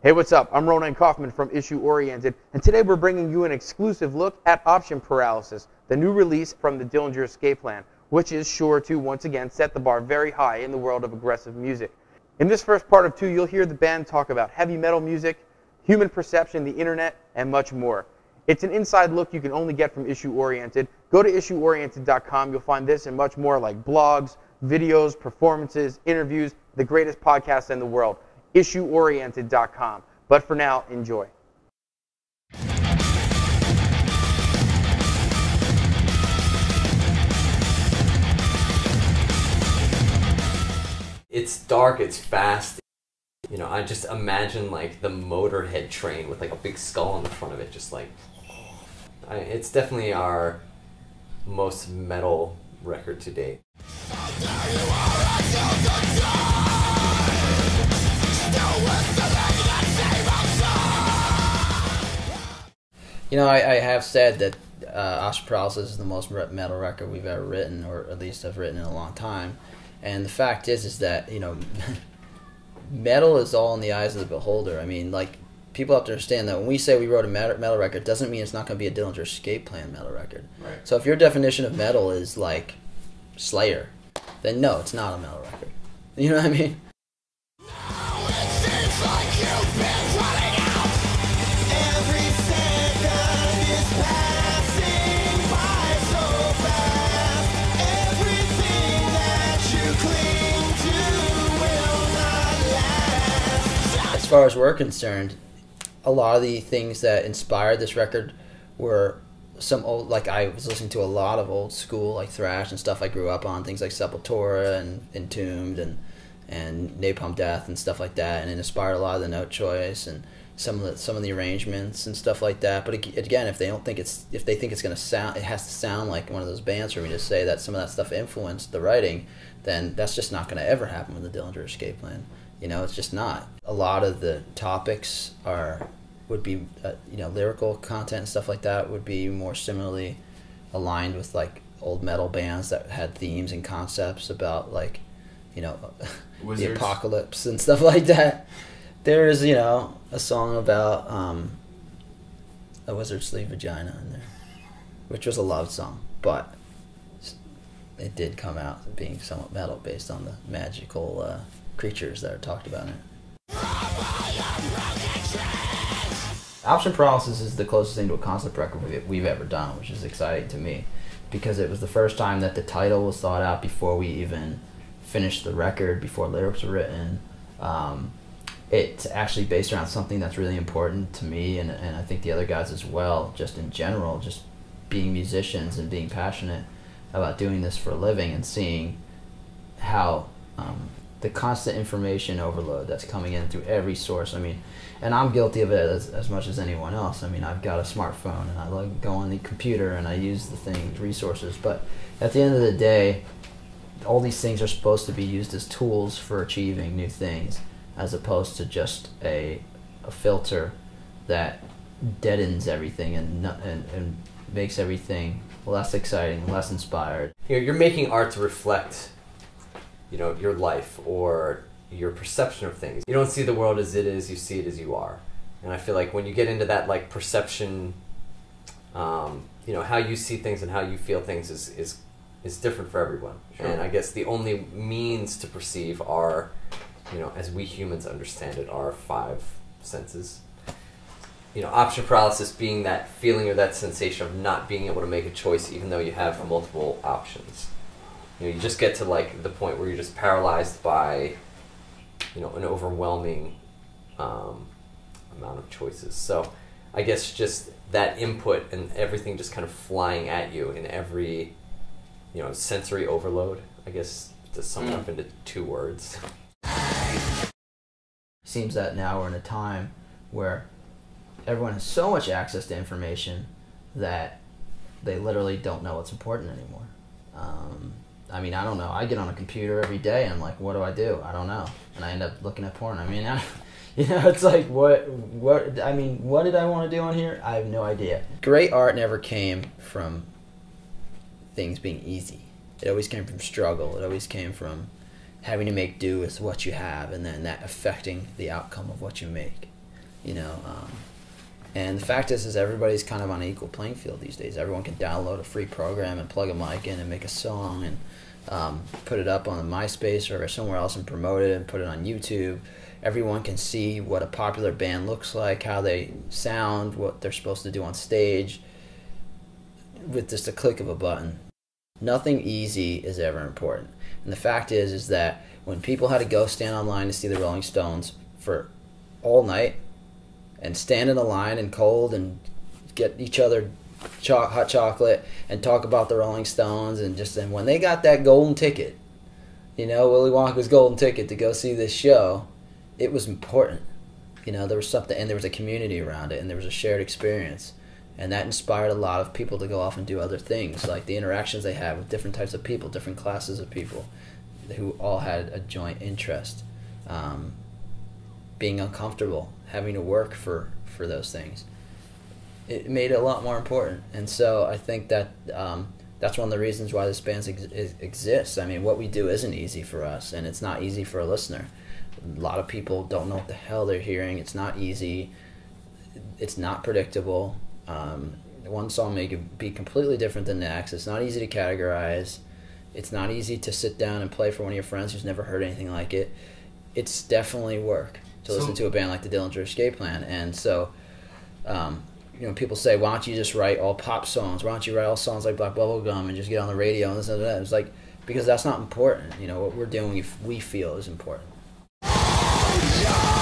Hey, what's up? I'm Ronan Kaufman from Issue Oriented, and today we're bringing you an exclusive look at Option Paralysis, the new release from the Dillinger Escape Plan, which is sure to, once again, set the bar very high in the world of aggressive music. In this first part of 2, you'll hear the band talk about heavy metal music, human perception, the internet, and much more. It's an inside look you can only get from Issue Oriented. Go to issueoriented.com. You'll find this and much more like blogs, videos, performances, interviews, the greatest podcasts in the world. issueoriented.com. But for now, enjoy. It's dark, it's fast. You know, I just imagine like the Motorhead train with like a big skull on the front of it, just like... it's definitely our most metal record to date. You know, I have said that Option Paralysis is the most metal record we've ever written, or at least I've written in a long time. And the fact is that, you know, metal is all in the eyes of the beholder. I mean, like, people have to understand that when we say we wrote a metal record, doesn't mean it's not going to be a Dillinger Escape Plan metal record. Right. So if your definition of metal is, like, Slayer, then no, it's not a metal record. You know what I mean? Now it seems like you've been running out. Every second is passing by so fast. Everything that you cling to will not last. As far as we're concerned, a lot of the things that inspired this record were some old, like I was listening to a lot of old school like thrash and stuff I grew up on, things like Sepultura and Entombed and Napalm Death and stuff like that, and it inspired a lot of the note choice and some of the arrangements and stuff like that. But again, if they think it's going to sound, it has to sound like one of those bands for me to say that some of that stuff influenced the writing, then that's just not going to ever happen with the Dillinger Escape Plan. You know, it's just not. A lot of the topics would be, you know, lyrical content and stuff like that would be more similarly aligned with like old metal bands that had themes and concepts about like, you know, the apocalypse and stuff like that. There's, you know, a song about a wizard's sleeve vagina in there, which was a love song, but it did come out being somewhat metal based on the magical creatures that are talked about in it. Option Paralysis is the closest thing to a concept record we've ever done, which is exciting to me because it was the first time that the title was thought out before we even finished the record, before lyrics were written. It's actually based around something that's really important to me and I think the other guys as well, just in general, just being musicians and being passionate about doing this for a living and seeing how the constant information overload that's coming in through every source. I mean, and I'm guilty of it as much as anyone else. I mean, I've got a smartphone and I like go on the computer and I use the resources, but at the end of the day, all these things are supposed to be used as tools for achieving new things, as opposed to just a filter that deadens everything and makes everything less exciting, less inspired. You know, you're making art to reflect, you know, your life or your perception of things. You don't see the world as it is, you see it as you are. And I feel like when you get into that like perception, you know, how you see things and how you feel things is different for everyone. Sure. And I guess the only means to perceive are, you know, as we humans understand it, our 5 senses. You know, option paralysis being that feeling or that sensation of not being able to make a choice even though you have multiple options. You know, you just get to like the point where you're just paralyzed by, you know, an overwhelming amount of choices. So I guess just that input and everything just kind of flying at you in every, you know, sensory overload, I guess, to sum it up into 2 words. Seems that now we're in a time where everyone has so much access to information that they literally don't know what's important anymore. I mean, I don't know. I get on a computer every day and I'm like, what do? I don't know. And I end up looking at porn. I mean, you know, it's like, what did I want to do on here? I have no idea. Great art never came from things being easy. It always came from struggle. It always came from having to make do with what you have, and then that affecting the outcome of what you make. You know, and the fact is everybody's kind of on an equal playing field these days. Everyone can download a free program and plug a mic in and make a song and put it up on MySpace or somewhere else and promote it and put it on YouTube. Everyone can see what a popular band looks like, how they sound, what they're supposed to do on stage with just a click of a button. Nothing easy is ever important. And the fact is that when people had to go stand online to see the Rolling Stones for all night and stand in a line and cold and get each other hot chocolate and talk about the Rolling Stones, and when they got that golden ticket, you know, Willy Wonka's golden ticket to go see this show, it was important. You know, there was something, and there was a community around it, and there was a shared experience. And that inspired a lot of people to go off and do other things, like the interactions they had with different types of people, different classes of people who all had a joint interest. Being uncomfortable, having to work for those things. It made it a lot more important. And so I think that that's one of the reasons why this band exists. I mean, what we do isn't easy for us, and it's not easy for a listener. A lot of people don't know what the hell they're hearing. It's not easy. It's not predictable. One song may be completely different than the next. It's not easy to categorize. It's not easy to sit down and play for one of your friends who's never heard anything like it. It's definitely work to listen to a band like the Dillinger Escape Plan. And so, you know, people say, why don't you just write all pop songs? Why don't you write all songs like Black Bubblegum and just get on the radio and this and that? It's like, because that's not important. You know, what we're doing, we feel is important. Yeah!